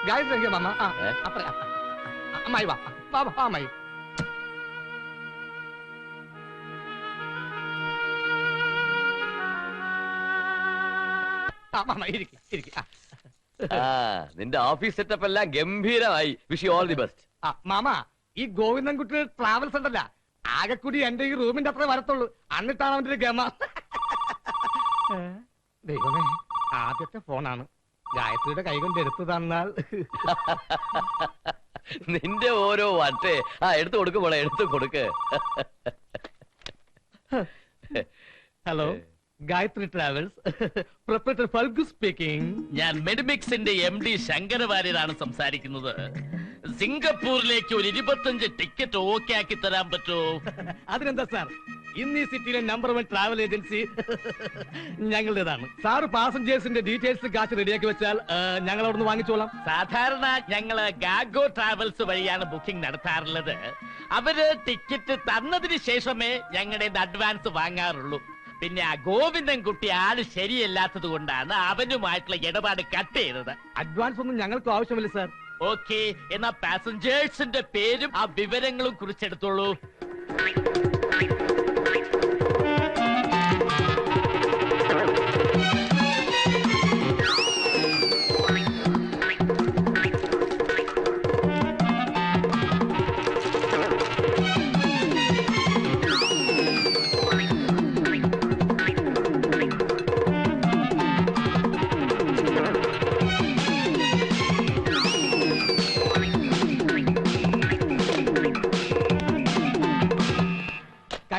Gayathri mama അപ്പറ അമ്മായി വാ വാ വാ അമ്മായി. നിന്റെ ഓഫീസ് സെറ്റപ്പ് എല്ലാം ഗംഭീരമായി. Wish you all the best. Mama ഈ ഗോവിന്ദൻകുട്ടി ട്രാവൽസ് ഉണ്ടല്ല, ആകെക്കൂടി എന്റെ ഈ റൂമിന്റെ അത്രേ വരത്തുള്ളൂ. എന്നിട്ടാണ് അവന്റെ ഒരു ഗമ. ദൈവമേ, ആദ്യത്തെ ഫോണാണ്. ഗായത്രിയുടെ കൈ കൊണ്ട് എടുത്തു തന്നാൽ. നിന്റെ ഓരോ വട്ടേ എടുത്തു കൊടുക്ക് പോളെ, എടുത്തു കൊടുക്ക്. Hello, Gayatri travels proprietor Phalgu speaking. ഞാൻ മെഡിമിക്സിന്റെ MD ശങ്കരവാര്യരാണ് സംസാരിക്കുന്നത്. സിംഗപ്പൂരിലേക്ക് ഒരു 25 ടിക്കറ്റ് ഓക്കെ ആക്കി തരാൻ പറ്റുമോ? അതിനെന്താ സാർ, ഇന്ന് ഈ സിറ്റിയിലെ നമ്പർ 1 ട്രാവൽ ഏജൻസി ഞങ്ങളുടേതാണ്. സാറ് പാസഞ്ചേഴ്സിന്റെ ഡീറ്റെയിൽസ് കാശ് റെഡിയാക്കി വെച്ചാൽ ഞങ്ങൾ അവിടെ നിന്ന് വാങ്ങിച്ചോളാം. സാധാരണ ഞങ്ങള് ഗാഗോ ട്രാവൽസ് വഴിയാണ് ബുക്കിംഗ് നടത്താറുള്ളത്. അവര് ടിക്കറ്റ് തന്നതിന് ശേഷമേ ഞങ്ങളുടെ അഡ്വാൻസ് വാങ്ങാറുള്ളൂ. പിന്നെ ആ ഗോവിന്ദൻകുട്ടി ആള് ശരിയല്ലാത്തത് കൊണ്ടാണ് അവനുമായിട്ടുള്ള ഇടപാട് കട്ട് ചെയ്തത്. അഡ്വാൻസ് ഒന്നും ഞങ്ങൾക്ക് ആവശ്യമില്ല സാർ. ഓക്കെ, എന്നാ പാസഞ്ചേഴ്സിന്റെ പേരും ആ വിവരങ്ങളും കുറിച്ചെടുത്തോളൂ.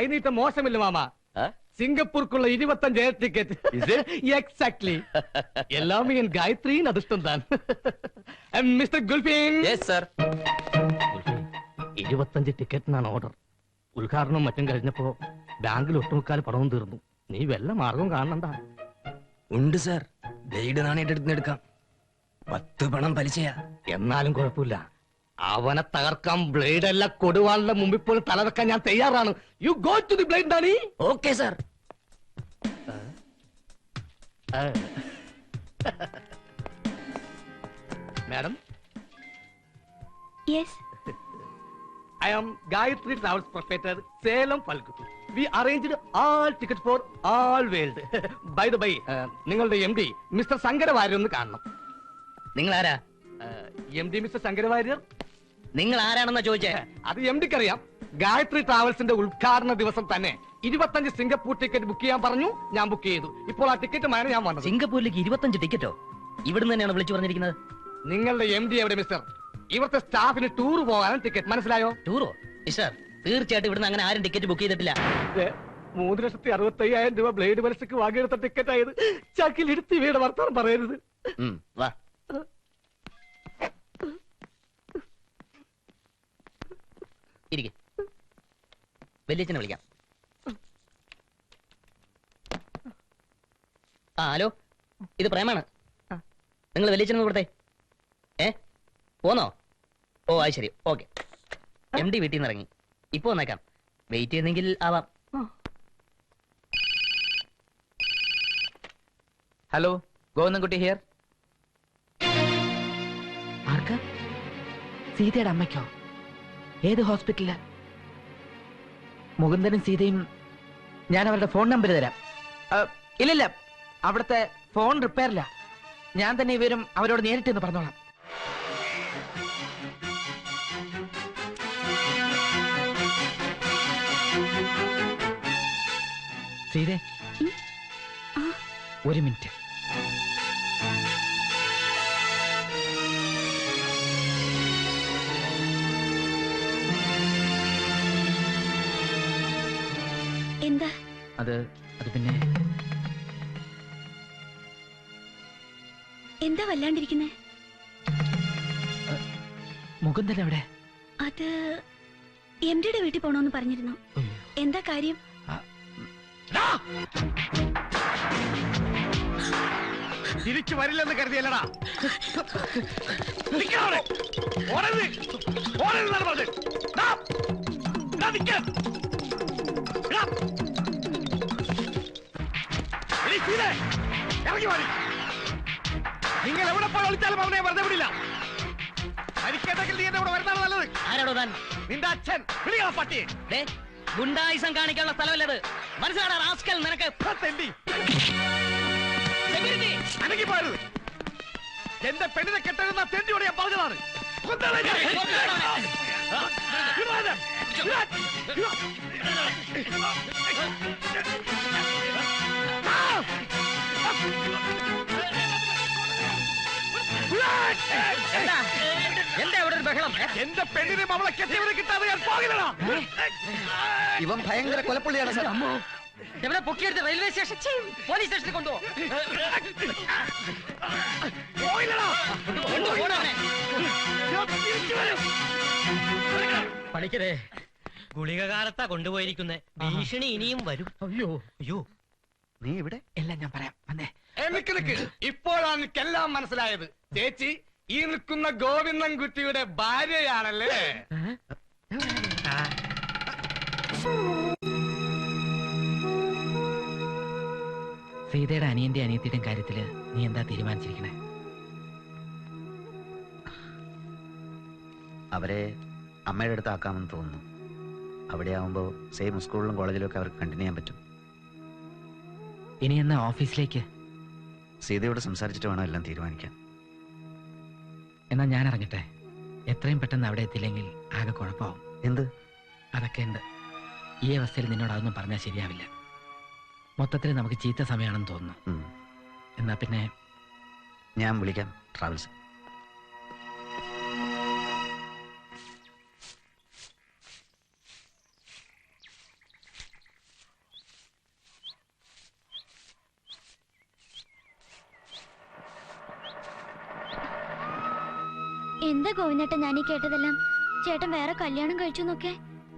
കൈനീട്ടം മോശമില്ല മാമ. സിംഗപ്പൂർക്കുള്ള 25 എയർ ടിക്കറ്റ്. എക്സാക്ട്ലി. എല്ലാമേ എൻ ഗായത്രിயின் அதிர்ஷ்டம் தான். മിസ്റ്റർ ഗുൽഫീൻ. Yes sir. 25 ടിക്കറ്റിനാണ് ഓർഡർ. ഉദ്ഘാടനം മറ്റും കഴിഞ്ഞപ്പോ ബാങ്കിൽ ഒട്ടുമുക്കാൽ പണവും തീർന്നു. നീ വല്ല മാർഗവും കാണണ്ട? ഉണ്ട് സർ, ബ്ലേഡ് നാണയത്തെടുക്കാം. 10 പണം പലിശയാ. എന്നാലും കുഴപ്പമില്ല, അവനെ തകർക്കാൻ ബ്ലേഡ് അല്ല കൊടുവാളിന്റെ മുമ്പിൽ പോലും തലവെക്കാൻ ഞാൻ തയ്യാറാണ്. You go to the blade Danny. Okay sir. Madam. Yes. I am Gayatri Travels Proprietor, Salem Falgu. We arranged all tickets for all world. By the way, നിങ്ങളുടെ MD മിസ്റ്റർ ശങ്കരവാര്യർ ഒന്ന് കാണണം. നിങ്ങൾ ആരാ? MD mister Shankarawarrier. നിങ്ങൾ ആരാണെന്നാ ചോദിച്ചേ? അത് MDക്ക് അറിയാം. ഗായത്രി ട്രാവൽസിന്റെ ഉദ്ഘാടന ദിവസം തന്നെ 25 സിംഗപ്പൂർ ടിക്കറ്റ് ബുക്ക് ചെയ്യാൻ പറഞ്ഞു. ഞാൻ ബുക്ക് ചെയ്തു. ഇപ്പോൾ ആ ടിക്കറ്റുമാണ് ഞാൻ വന്നത്. സിംഗപ്പൂരിലേക്ക് 25 ടിക്കറ്റോ? ഇവിടുന്ന് തന്നെയാണ് വിളിച്ചു പറഞ്ഞിരിക്കുന്നത്. നിങ്ങളുടെ MD എവിടെ മിസ്റ്റർ? ഇവിടുത്തെ സ്റ്റാഫിന് ടൂർ പോകാനും ടിക്കറ്റ്. മനസ്സിലായോ? ടൂറോ? മിസ്റ്റർ, തീർച്ചയായിട്ടും ഇവിടുന്ന് അങ്ങനെ ആരും ടിക്കറ്റ് ബുക്ക് ചെയ്തിട്ടില്ല. 3,65,000 രൂപ ബ്ലേഡ് പലിശക്ക് വാങ്ങിയെടുത്ത ടിക്കറ്റ് ആയത്. ചക്കിലിടുത്തി വീട് വർത്താനം പറയരുത്. വാ. ഇരിക്കെ, വലിയച്ഛനെ വിളിക്കാം. ഹലോ, ഇത് പ്രേമാണ്. നിങ്ങൾ വലിയച്ഛനെ കൊടുത്തേ. പോന്നോ? ഓ അത് ശരി, ഓക്കെ. MD വീട്ടിൽ നിന്ന് ഇറങ്ങി. ഇപ്പൊ വന്നേക്കാം. വെയിറ്റ് ചെയ്യുന്നെങ്കിൽ ആവാം. Hello, Govindankutty here. ആർക്കാ? സീതയുടെ അമ്മയ്ക്കോ? ഏത് ഹോസ്പിറ്റലില്? മുകുന്ദനും സീതയും, ഞാൻ അവരുടെ ഫോൺ നമ്പർ തരാം. ഇല്ലില്ല, അവിടുത്തെ ഫോൺ റിപ്പയറില്ല. ഞാൻ തന്നെ ഇവരും അവരോട് നേരിട്ട് എന്ന് പറഞ്ഞോളാം. സീതേ, ഒരു മിനിറ്റ്. എന്താ? അത് പിന്നെ എന്താ വല്ലാണ്ടിരിക്കുന്നേ? മുകുന്ദൻ എവിടെ? അത് MDയുടെ വീട്ടിൽ പോണോന്ന് പറഞ്ഞിരുന്നു. എന്താ കാര്യം? തിരിച്ചു വരില്ലെന്ന് കരുതിയല്ലടാ. നിങ്ങൾ എവിടെ പോയി വിളിച്ചാലും അവനെ വെറുതെ വിടില്ല. ആരാണോ താൻ? നിന്റെ അച്ഛൻ വിളിയാ പട്ടി. ദേ, ഗുണ്ടായിസം കാണിക്കാനുള്ള സ്ഥലമല്ലത്. മനസ്സിലാടാ റാസ്കൽ നിനക്ക്. തെണ്ടി Security! അനങ്ങി പോയത്. എന്റെ പെണ്ണിനെ കെട്ടരുന്ന തെണ്ടിയോട് ഞാൻ പറഞ്ഞതാണ്. കൊന്നളെ ഞാൻ. വിവാദം. എന്താ ഇവിടെ ഒരു ബഹളം? എന്റെ പെണ്ണിനെയും അവളെ കെട്ടിയവരെ കിട്ടാതെ ഞാൻ പോകില്ലടാ. ഇവൻ ഭയങ്കര കൊലപ്പുള്ളിയാണ് സാർ. എവിടെ പൊക്കിയെടുത്ത് റെയിൽവേ സ്റ്റേഷൻ പോലീസ് സ്റ്റേഷനിൽ കൊണ്ടുപോ. പോയില്ലടാ. പണിക്കരെ, ഗുളിക കാലത്താ കൊണ്ടുപോയിരിക്കുന്നേ. ഭീഷണി ഇനിയും വരും. അയ്യോ അയ്യോ. നീ ഇവിടെ എല്ലാം ഞാൻ പറയാം. വന്നേ. നിക്ക് ഇപ്പോഴാണ് എനിക്കെല്ലാം മനസ്സിലായത്. ചേച്ചി ഈ നിൽക്കുന്ന ഗോവിന്ദൻകുട്ടിയുടെ ഭാര്യയാണല്ലേ? സീതയുടെ അനിയന്റെ അനിയത്തിയുടെയും കാര്യത്തില് നീ എന്താ തീരുമാനിച്ചിരിക്കണേ? അവരെ അമ്മയുടെ അടുത്ത് ആക്കാമെന്ന് തോന്നുന്നു. അവിടെ ആവുമ്പോൾ സെയിം സ്കൂളിലും കോളേജിലും ഒക്കെ അവർക്ക് കണ്ടിന്യൂ ചെയ്യാൻ പറ്റും. ഇനി എന്നാ ഓഫീസിലേക്ക്? സീതയോട് സംസാരിച്ചിട്ട് വേണം എല്ലാം തീരുമാനിക്കാൻ. എന്നാ ഞാൻ ഇറങ്ങട്ടെ. എത്രയും പെട്ടെന്ന് അവിടെ എത്തില്ലെങ്കിൽ ആകെ കുഴപ്പമാവും. എന്ത്? അതൊക്കെ ഉണ്ട്. ഈ അവസ്ഥയിൽ നിന്നോട് അതൊന്നും പറഞ്ഞാൽ ശരിയാവില്ല. മൊത്തത്തിൽ നമുക്ക് ചീത്ത സമയമാണെന്ന് തോന്നുന്നു. എന്നാ പിന്നെ ഞാൻ വിളിക്കാം ട്രാവൽസ്. എന്താ ഗോവിന്ദേട്ടൻ ഞാൻ ഈ കേട്ടതെല്ലാം? ചേട്ടൻ വേറെ കല്യാണം കഴിച്ചു നോക്കേ.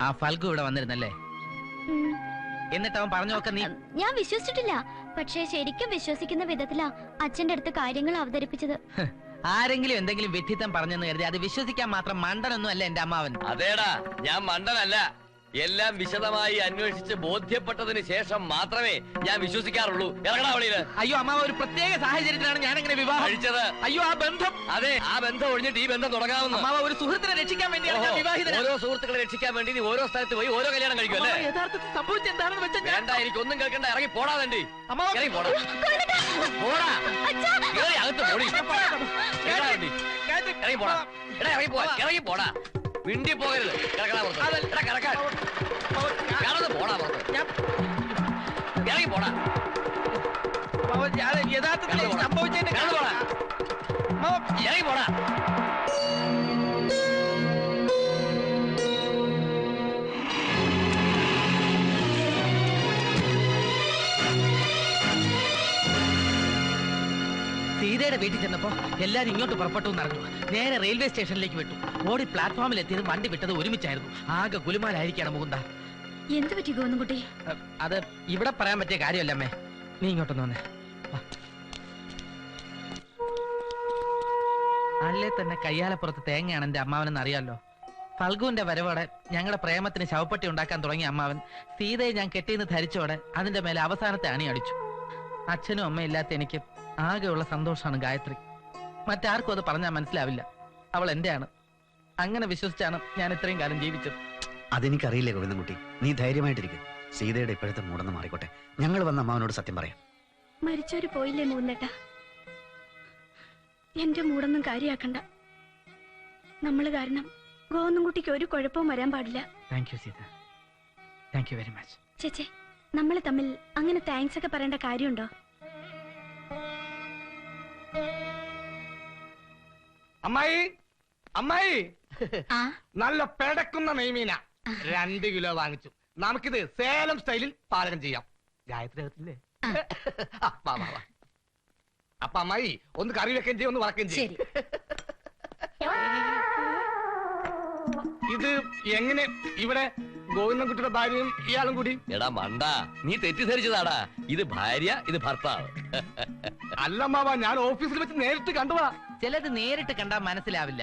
ആ ഫൽഗു ഇവിടെ വന്നിരുന്നല്ലേ? എന്നിട്ട് അവൻ പറഞ്ഞൊക്കെ നീ? ഞാൻ വിശ്വസിച്ചിട്ടില്ല. പക്ഷേ ശരിക്കും വിശ്വസിക്കുന്ന വിധത്തിലാ അച്ഛന്റെ അടുത്ത് കാര്യങ്ങൾ അവതരിപ്പിച്ചത്. ആരെങ്കിലും എന്തെങ്കിലും വിഡ്ഢിത്തം പറഞ്ഞെന്ന് കരുതി അത് വിശ്വസിക്കാൻ മാത്രം മണ്ടനൊന്നും അല്ല എന്റെ അമ്മാവൻ. അതേടാ, ഞാൻ മണ്ടനല്ല. എല്ലാം വിശദമായി അന്വേഷിച്ച് ബോധ്യപ്പെട്ടതിന് ശേഷം മാത്രമേ ഞാൻ വിശ്വസിക്കാറുള്ളൂ. ഇറങ്ങടാ വഴിയില്. അയ്യോ അമ്മാവ, ഒരു പ്രത്യേക സാഹചര്യത്തിലാണ് ഞാൻ അങ്ങനെ വിവാഹം കഴിച്ചത്. അയ്യോ ആ ബന്ധം. അതെ, ആ ബന്ധം ഒഴിഞ്ഞിട്ട് ഈ ബന്ധം തുടങ്ങാവുന്ന. അമ്മാവ, ഒരു സുഹൃത്തിനെ രക്ഷിക്കാൻ വേണ്ടിയാണ് ഞാൻ വിവാഹിതനായത്. ഓരോ സുഹൃത്തുക്കളെ രക്ഷിക്കാൻ വേണ്ടി നീ ഓരോ സ്ഥലത്ത് പോയി ഓരോ കല്യാണം കഴിക്കും അല്ലേ? യഥാർത്ഥത്തിൽ സംഭവിച്ചെന്താണെന്ന് വെച്ചാൽ വേണ്ട, എനിക്കൊന്നും കേൾക്കണ്ട. ഇറങ്ങി പോടാ തണ്ടി. അമ്മാവ, ഇറങ്ങി പോടാ. പോടാ. കേറി അകത്ത് പോടി. കേറാ വണ്ടി. ഇറങ്ങി പോടാ. എടാ ഇറങ്ങി പോവാ. ഇറങ്ങി പോടാ. വിണ്ടി പോകരുത്. കിടക്കടാ പുറത്ത്. എടാ കിടക്കാൻ. കിടന്ന് പോടാ പുറത്ത്. ഇറങ്ങി പോടാ. യഥാർത്ഥത്തിൽ സംഭവിച്ചതിന്റെ കിടന്ന് പോടാ. ഇറങ്ങി പോടാ. സീതയുടെ വീട്ടിൽ ചെന്നപ്പോ എല്ലാരും ഇങ്ങോട്ട് പുറപ്പെട്ടു എന്നറിഞ്ഞു. നേരെ റെയിൽവേ സ്റ്റേഷനിലേക്ക് വിട്ടു. ഓടി പ്ലാറ്റ്ഫോമിൽ എത്തിയതും വണ്ടി വിട്ടത് ഒരുമിച്ചായിരുന്നു. ആകെ ഗുലുമാലായിരിക്കാണ് മുകുന്ദ. എന്ത് പറ്റി ഗോവിന്ദൻകുട്ടി? അത് ഇവിടെ പറയാൻ പറ്റിയ കാര്യമല്ല അമ്മേ. നീ ഇങ്ങോട്ടൊന്ന് വന്നേ. അല്ലേ തന്നെ കയ്യാലപ്പുറത്ത് തേങ്ങയാണ് എന്റെ അമ്മാവനെന്ന് അറിയാലോ. ഫൽഗുവിന്റെ വരവോടെ ഞങ്ങളുടെ പ്രേമത്തിന് ശവപ്പെട്ടി ഉണ്ടാക്കാൻ തുടങ്ങിയ അമ്മാവൻ സീതയെ ഞാൻ കെട്ടിയെന്ന് ധരിച്ചോടെ അതിന്റെ മേലെ അവസാനത്തെ അണി അടിച്ചു. അച്ഛനും അമ്മയും ഇല്ലാത്ത എനിക്ക് ആകെയുള്ള സന്തോഷമാണ് ഗായത്രി. മറ്റാർക്കും അത് പറഞ്ഞാൽ മനസ്സിലാവില്ല. അവൾ എന്റെയാണ്. അങ്ങനെ വിശ്വസിച്ചാണ് ഞാൻ ഇത്രയും കാലം ജീവിച്ചത്. അതെനിക്കറിയില്ല ഗോവിന്ദൻകുട്ടി. നീ ധൈര്യമായിട്ടിരിക്കും. സീതയുടെ ഇപ്പോഴത്തെ മൂടന്ന് മാറിക്കോട്ടെ. ഞങ്ങൾ വന്ന അമ്മാവനോട് സത്യം പറയാം. മരിച്ചവര് പോയില്ലേ മൂന്നേട്ടാ? എന്റെ മൂടൊന്നും കാര്യാക്കണ്ട. നമ്മള് കാരണം ഗോവിന്ദൻകുട്ടിക്ക് ഒരു കുഴപ്പവും വരാൻ പാടില്ല. Thank you Seetha. Thank you very much. ചേച്ചേ, നമ്മള് തമ്മിൽ അങ്ങനെ താങ്ക്സ് ഒക്കെ പറയേണ്ട കാര്യമുണ്ടോ? അമ്മായി, അമ്മായി, നല്ല പെടക്കുന്ന നെയ്മീന 2 കിലോ വാങ്ങിച്ചു. നമുക്കിത് സേലം സ്റ്റൈലിൽ പാചകം ചെയ്യാം. ഗായത്രി അകത്തില്ലേ? അപ്പൊ അമ്മായി ഒന്ന് കറി വെക്കുകയും ചെയ്യും, ഒന്ന് വറക്കുകയും ചെയ്യും. ഇത് എങ്ങനെ ഇവിടെ ഗോവിന്ദൻകുട്ടിയുടെ ഭാര്യയും ഇയാളും കൂടി? എടാ മണ്ട, നീ തെറ്റിദ്ധരിച്ചതാടാ. ഇത് ഭാര്യ, ഇത് ഭർത്താവ്. അല്ലമ്മാവാ, ഞാൻ ഓഫീസിൽ വെച്ച് നേരിട്ട് കണ്ടുവാ. ചിലത് നേരിട്ട് കണ്ടാൽ മനസ്സിലാവില്ല,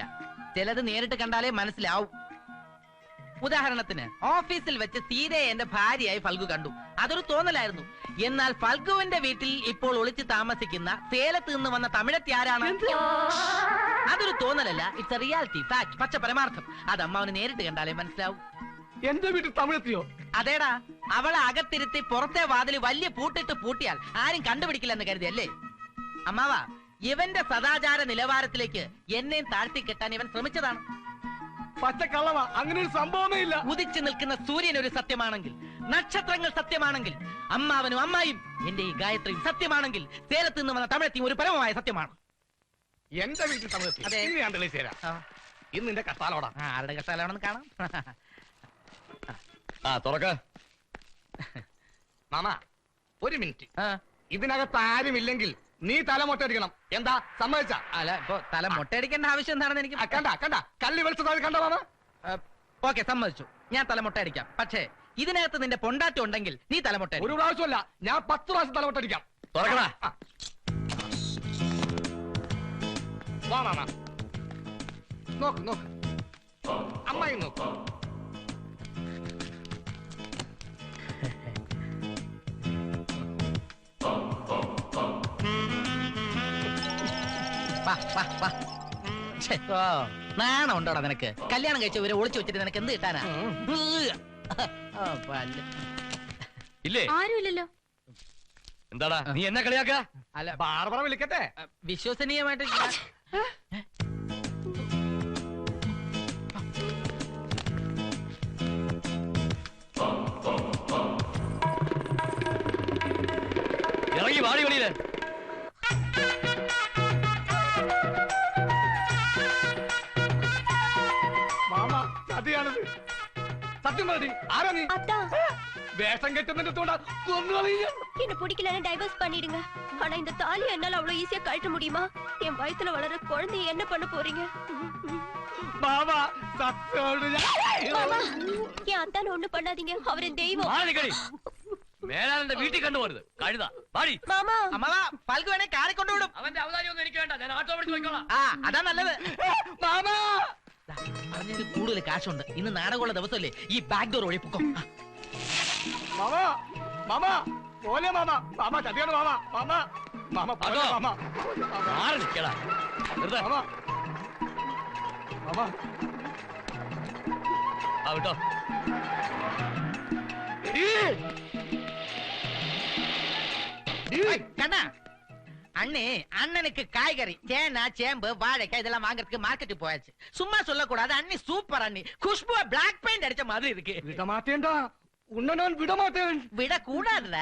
ചിലത് നേരിട്ട് കണ്ടാലേ മനസ്സിലാവും. ഉദാഹരണത്തിന് ഓഫീസിൽ വെച്ച് സീതയെ എന്റെ ഭാര്യയായി ഫൽഗു കണ്ടു. അതൊരു തോന്നലായിരുന്നു. എന്നാൽ ഫൽഗുവിന്റെ വീട്ടിൽ ഇപ്പോൾ ഒളിച്ചു താമസിക്കുന്ന സേലത്ത് നിന്ന് വന്ന തമിഴത്തി ആരാണ്? അതൊരു തോന്നലല്ല, ഇറ്റ്സ് എ റിയാലിറ്റി ഫാക്ട്, പച്ച പരമാർത്ഥം. അത് അമ്മാവന് നേരിട്ട് കണ്ടാലേ മനസ്സിലാവും. എന്റെ വീട്ടിൽ തമിഴെത്തിയോ? അതേടാ, അവളെ അകത്തിരുത്തി പുറത്തെ വാതില് വലിയ പൂട്ടിട്ട് പൂട്ടിയാൽ ആരും കണ്ടുപിടിക്കില്ലെന്ന് കരുതിയല്ലേ? അമ്മാവ, ഇവന്റെ സദാചാര നിലവാരത്തിലേക്ക് എന്നെയും താഴ്ത്തി കെട്ടാൻ ഇവൻ ശ്രമിച്ചതാണ്. പച്ചക്കള്ളവാ, അങ്ങനെ ഒരു സംഭവമേ ഇല്ല. ഉദിച്ചു നിൽക്കുന്ന സൂര്യൻ ഒരു സത്യമാണെങ്കിൽ, നക്ഷത്രങ്ങൾ സത്യമാണെങ്കിൽ, അമ്മാവനും അമ്മായും എന്റെ ഈ ഗായത്രിയും സത്യമാണെങ്കിൽ, സേലത്ത് നിന്ന് വന്ന തമിഴത്തിയും ഒരു പരമമായ സത്യമാണ്. എന്റെ വീട്ടിൽ തമിഴെത്തി. അതെ. ഇന്ന് ഞാൻ തെളിയിച്ചു തരാം. ആ, ഇന്ന് നിന്റെ കത്താലോടാ. ആരുടെ കഷ്ടാലാണെന്ന് കാണാം. ആ തുറക്ക. മാമ, ഒരു മിനിറ്റ്. ആ, ഇതിനകത്ത് ആരുമില്ലെങ്കിൽ നീ തലമൊട്ടടിക്കണം. എന്താ, സമ്മതിച്ച? അല്ല, ഇപ്പൊ തല മുട്ടയടിക്കേണ്ട ആവശ്യം എന്താണെന്ന് എനിക്ക് കണ്ട കള്ളി വെളിച്ചത് കണ്ട മാമ? ഓക്കെ, സമ്മതിച്ചു. ഞാൻ തലമുട്ട അടിക്കാം. പക്ഷേ ഇതിനകത്ത് നിന്റെ പൊണ്ടാറ്റം ഉണ്ടെങ്കിൽ നീ തലമുട്ട ഒരു പ്രാവശ്യമല്ല, ഞാൻ 10 പ്രാവശ്യം തലമൊട്ടടിക്കാം. തുറക്കടാ. വാ മാമ, നോക്ക് നോക്ക്, അമ്മായി നോക്ക്. നാണം ഉണ്ടോടാ നിനക്ക്? കല്യാണം കഴിച്ച ഇവരെ ഒളിച്ചു വെച്ചിട്ട് നിനക്ക് എന്ത് കിട്ടാനാ? ഇല്ലേ? ആരുമില്ലല്ലോ. എന്താടാ നീ എന്നെ കളിയാക്ക? അല്ല, ബാർബറ വിളിക്കട്ടെ? വിശ്വസനീയമായിട്ട് ഇറങ്ങി വാടി വെളിയില്. മാമ, ചതിയാണിത്. സത്യം പറടി, ആരാ നീ? அத்தா, വേഷം കെട്ടുന്നതിന്റെ തോണ്ട കൊന്നുകളീ. என்ன பிடிக்கலன்னு டைவர்ஸ் பண்ணிடுங்க. ஆனா இந்த தாலியை என்னால அவ்வளவு ஈஸியா கழட்ட முடியுமா? என் வயித்துல வளர குழந்தைய என்ன பண்ண போறீங்க? മാമ, സത്യോട് மாமா, என் அத்தான ஒண்ணு பண்ணாதீங்க. அவர் என் தெய்வம். മാറി നിക്കടി. മേലാണെന്റെ വീട്ടിൽ കണ്ടുപോരുത്. കഴുത വാടി. மாமா, അമ്മാവ, പൽക്ക് വേണേ കാറി കൊണ്ടുവിടും. അവന്റെ അവതാരം ഒന്നും എനിക്ക് വേണ്ട. ഞാൻ ആട്ടോ പിടിച്ച് പോയിക്കോളാം. ആ, അതാ നല്ലത്. മാമ. അതിന് കൂടുതൽ കാശുണ്ട്. ഇന്ന് നാടകമുള്ള ദിവസമല്ലേ? ഈ ബാക്ക് ഡോർ വഴി പൊക്കോ. മാമ, മാമ, പോലെ മാമ. മാമ, ചതിയാണ് മാമ. മാമ, മാമ, പോലെ അതോ? മാമ. മാറി നിക്കടാ. വെറുതെ. മാമ, മാമ. ആ വിട്ടോ. கண்ணா, அண்ணே, அண்ணனுக்கு காய்கறி தேனா சேம்பு வாழைக்காய் இதெல்லாம் வாங்குறதுக்கு மார்க்கெட்டுக்கு போயாச்சு. சும்மா சொல்லக்கூடாது, அண்ணி சூப்பர் அண்ணி. குஷ்புவ பிளாக் பெயிண்ட் அடிச்ச மாதிரி இருக்கு. വിടമാറ്റേണ്ട, ഉണ്ണനാൻ വിടമാറ്റേൻ. விட கூடாதுல.